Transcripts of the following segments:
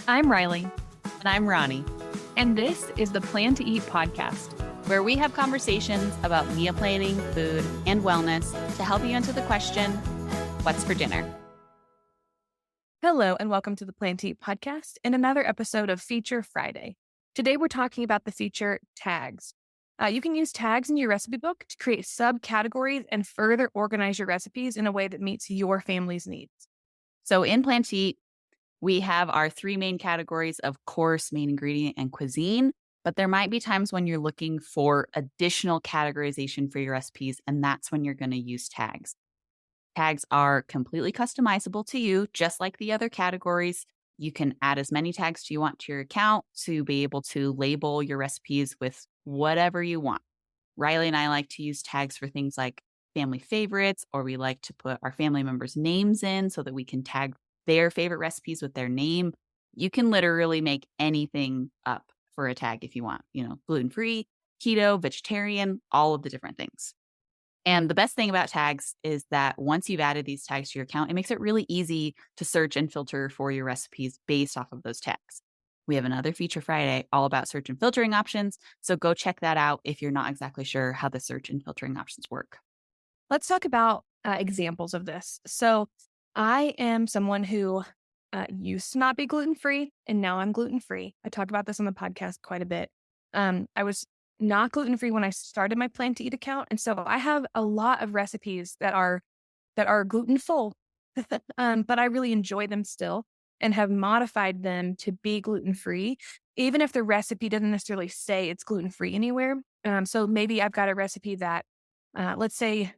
I'm Riley, And I'm Ronnie, and this is the Plan to Eat podcast. where we have conversations about meal planning, food, and wellness to help you answer the question, what's for dinner? Hello, and welcome to the Plan to Eat podcast and another episode of Feature Friday. Today, we're talking about the feature tags. You can use tags in your recipe book to create subcategories and further organize your recipes in a way that meets your family's needs. So in Plan to Eat, we have our three main categories of course, main ingredient, and cuisine. But there might be times when you're looking for additional categorization for your recipes, and that's when you're going to use tags. Tags are completely customizable to you, just like the other categories. You can add as many tags as you want to your account to be able to label your recipes with whatever you want. Riley and I like to use tags for things like family favorites, or we like to put our family members' names in so that we can tag their favorite recipes with their name. You can literally make anything up for a tag if you want, gluten free, keto, vegetarian, all of the different things. And the best thing about tags is that once you've added these tags to your account, it makes it really easy to search and filter for your recipes based off of those tags. We have another Feature Friday all about search and filtering options. So go check that out if you're not exactly sure how the search and filtering options work. Let's talk about examples of this. So, I am someone who used to not be gluten free, and now I'm gluten free. I talk about this on the podcast quite a bit. I was not gluten free when I started my Plan to Eat account, and so I have a lot of recipes that are gluten full, but I really enjoy them still and have modified them to be gluten free, even if the recipe doesn't necessarily say it's gluten free anywhere. So maybe I've got a recipe that, let's say,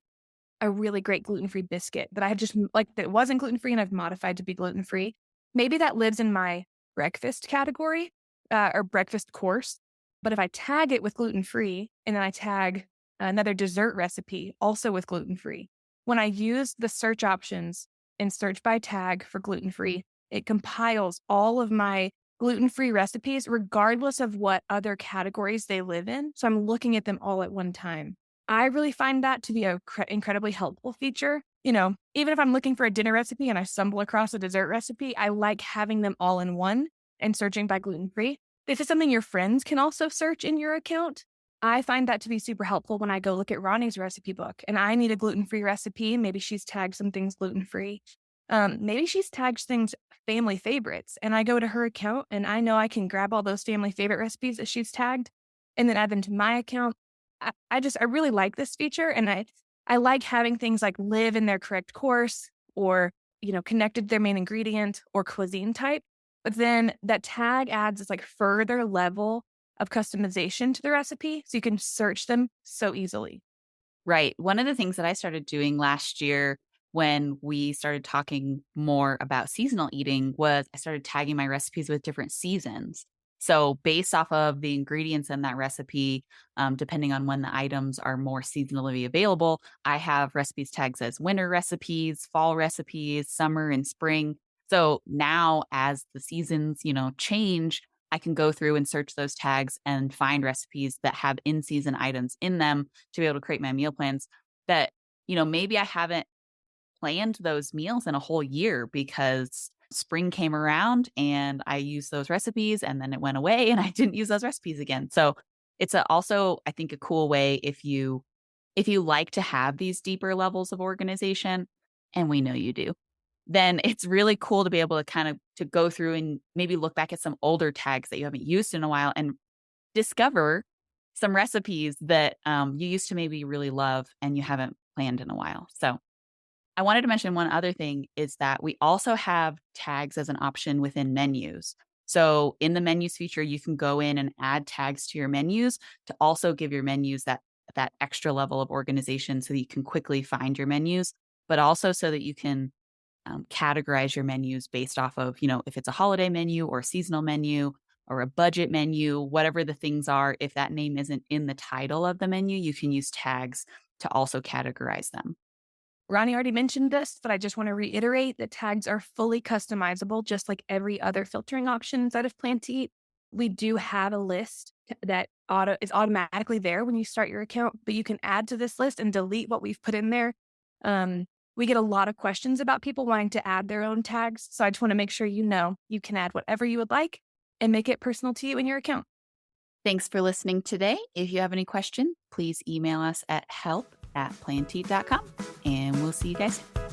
a really great gluten-free biscuit that I had just that wasn't gluten-free and I've modified to be gluten-free. Maybe that lives in my breakfast category, or breakfast course. But if I tag it with gluten-free and then I tag another dessert recipe also with gluten-free, when I use the search options and search by tag for gluten-free, it compiles all of my gluten-free recipes regardless of what other categories they live in. So I'm looking at them all at one time. I really find that to be a incredibly helpful feature. Even if I'm looking for a dinner recipe and I stumble across a dessert recipe, I like having them all in one and searching by gluten free. This is something your friends can also search in your account. I find that to be super helpful when I go look at Ronnie's recipe book and I need a gluten free recipe. Maybe she's tagged some things gluten free. Maybe she's tagged things family favorites, and I go to her account and I know I can grab all those family favorite recipes that she's tagged and then add them to my account. I really like this feature, and I like having things like live in their correct course or, connected to their main ingredient or cuisine type. But then that tag adds this like further level of customization to the recipe so you can search them so easily. Right. One of the things that I started doing last year when we started talking more about seasonal eating was I started tagging my recipes with different seasons. So, based off of the ingredients in that recipe, depending on when the items are more seasonally available, I have recipes tags as winter recipes, fall recipes, summer and spring. So now, as the seasons, change, I can go through and search those tags and find recipes that have in season items in them to be able to create my meal plans that, maybe I haven't planned those meals in a whole year because spring came around and I used those recipes and then it went away and I didn't use those recipes again. So it's also, I think, a cool way if you like to have these deeper levels of organization, and we know you do, then it's really cool to be able to kind of to go through and maybe look back at some older tags that you haven't used in a while and discover some recipes that you used to maybe really love and you haven't planned in a while. So I wanted to mention one other thing is that we also have tags as an option within menus. So in the menus feature, you can go in and add tags to your menus to also give your menus that extra level of organization so that you can quickly find your menus, but also so that you can categorize your menus based off of, if it's a holiday menu or a seasonal menu or a budget menu, whatever the things are. If that name isn't in the title of the menu, you can use tags to also categorize them. Ronnie already mentioned this, but I just want to reiterate that tags are fully customizable, just like every other filtering option inside of Plan to Eat. We do have a list that is automatically there when you start your account, but you can add to this list and delete what we've put in there. We get a lot of questions about people wanting to add their own tags. So I just want to make sure you know you can add whatever you would like and make it personal to you in your account. Thanks for listening today. If you have any questions, please email us at help@planteed.com, and we'll see you guys soon.